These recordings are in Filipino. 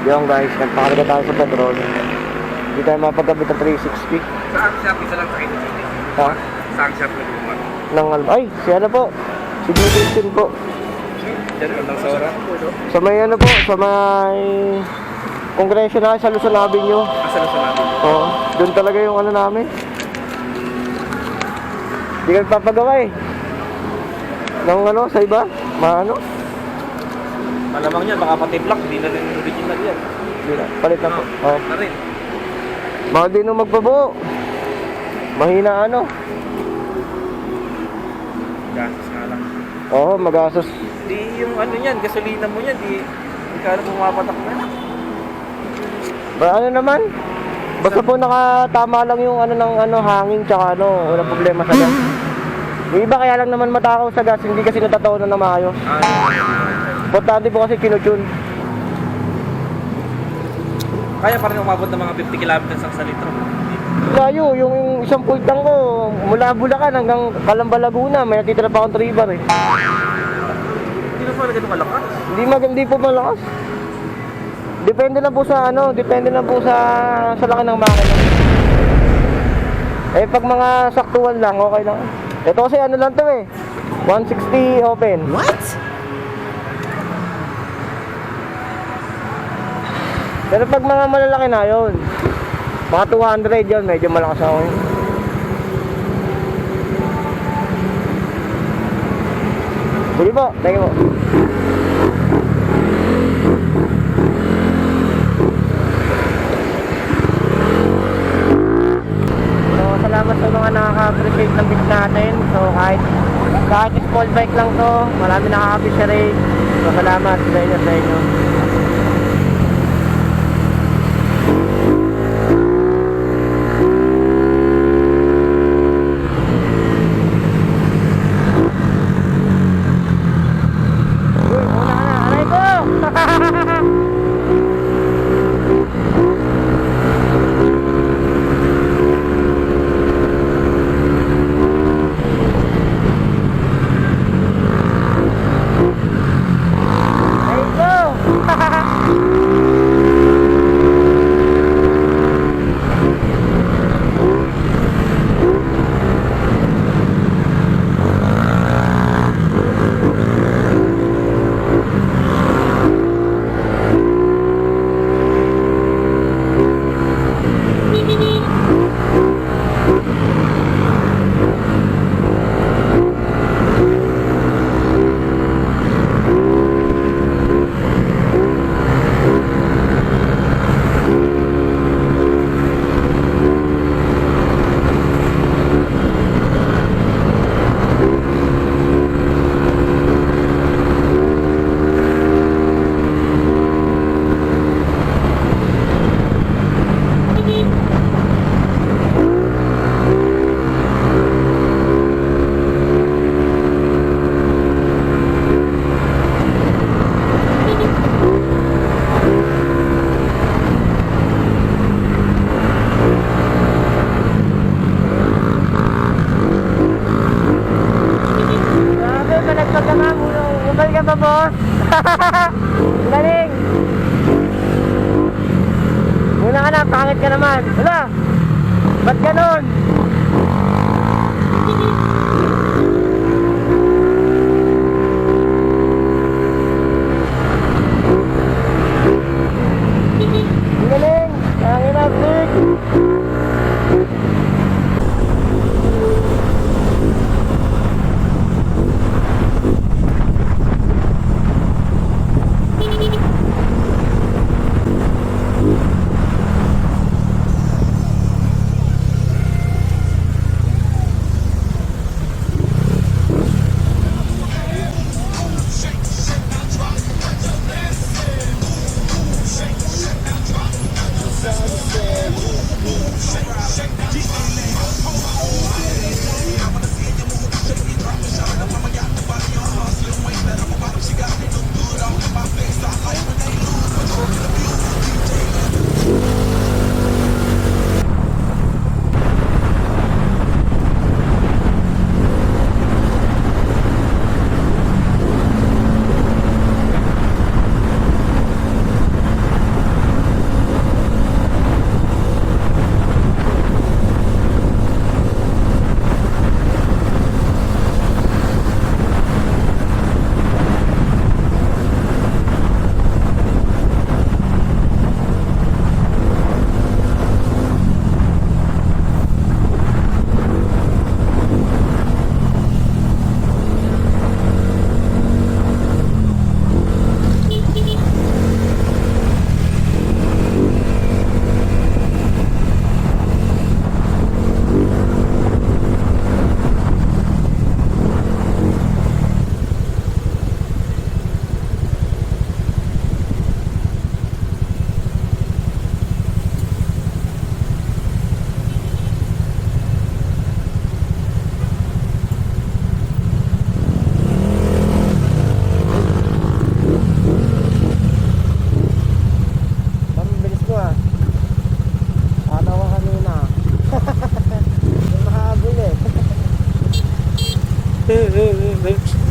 Yung guys, nagpakalagay tayo sa petrol. Hindi tayo mapagkabit ng 360. Saan shop? Isa lang sa kayo. Ha? Saan shop na lumang? Ay, si ano po? Si Gilbertin po. Diyan lang sa oras. Sa may ano po, sa may Kongreso na sa Luzon Avenue. Asa na sa natin? Oo, doon talaga yung ano namin. Hindi ka nagpapagawa eh. Nang ano, sa iba? Maano? Malamang yan, baka pati black, hindi na rin original yan. Hindi na, palit na po. Oo. Na rin. Baka din nung magpabuo. Mahina ano. Gasos nga lang. Oo, magastos. Di yung ano yan, gasolina mo yan, di ka na pumapatak na. Ba ano naman? Basta po nakatama lang yung ano ng ano hangin tsaka ano, walang problema sa gas. Yung iba kaya lang naman matakaw sa gas, hindi kasi natataonan na maayos. Importante po kasi kinutune. Kaya pa rin umabot ng mga 50 kilometers sa litro. Layo, yung isang point lang ko, mula Bulacan hanggang Calamba, Laguna, may nakitira pa akong 3 bar eh. Hindi na pala ganun kalakas. Hindi po malakas. Depende lang po sa ano, depende lang po sa laki ng makina. Eh pag mga saktuan lang, okay lang. Ito kasi ano lang to eh, 160 open. What? Pero pag mga malalaki na yun, mga 200 yun, medyo malakas ako yun. Sige po, thank you po. So, salamat sa mga nakaka-appreciate ng bit natin. So, kahit small bike lang to, marami nakaka-appreciate. So, salamat sa inyo. Galing! Muna ka na, pangit ka naman. Wala! Ba't ganon? Galing! Hangin na, big!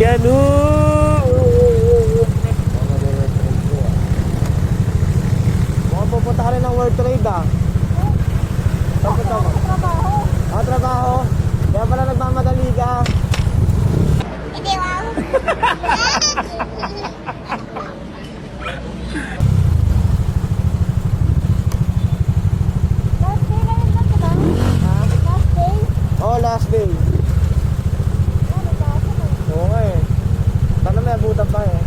Ganun! Mukhang pupunta ka rin ng World Trade ah. Saan punta mo? Trabaho. Ah, trabaho. Kaya pala nagmamadali ka. Hindi, wow. Last day na yun ba, diba? Last day? Oh, last day. Ano ba? Oo nga eh. Sana may abutan pa eh.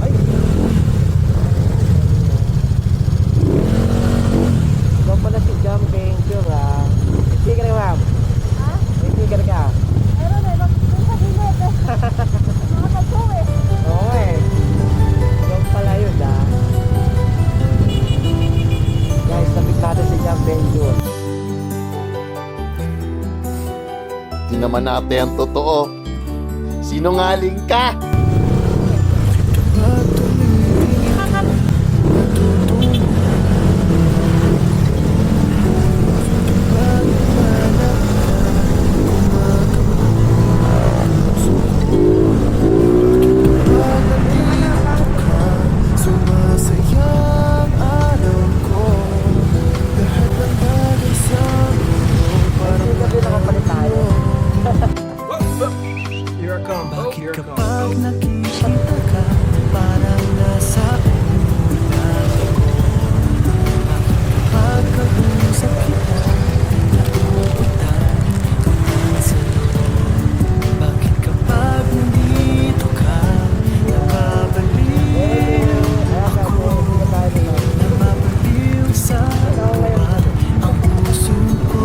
Ay! Ikaw pala si Jam Venture ah. Sticker ka ma'am. Ha? May sticker ka. Meron eh. Doon sa gilid. Mga tagpo eh. Oo eh. Ikaw pala yun ah. Guys, tapit natin si Jam Venture. Di naman natin ang totoo. Sinungaling ka! Hindi gabi nakapalit tayo. Here I come. Here I come. Kapag nakikita ka, parang nasa una ako. Pagkausap kita, nauutan, tumahan sa'yo. Bakit kapag nandito ka, nababaliw ako, nababaliw sa laman ang puso ko.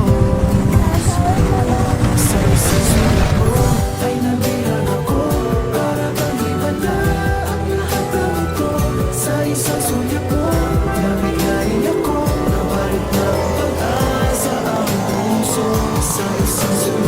Sa isang sulat mo ay nabihan ako, para bang iba na ang lahat ng ito. Sa isang sulat mo, nabiglayin ako, nawalit na ang pag-asa ang puso. Sa isang sulat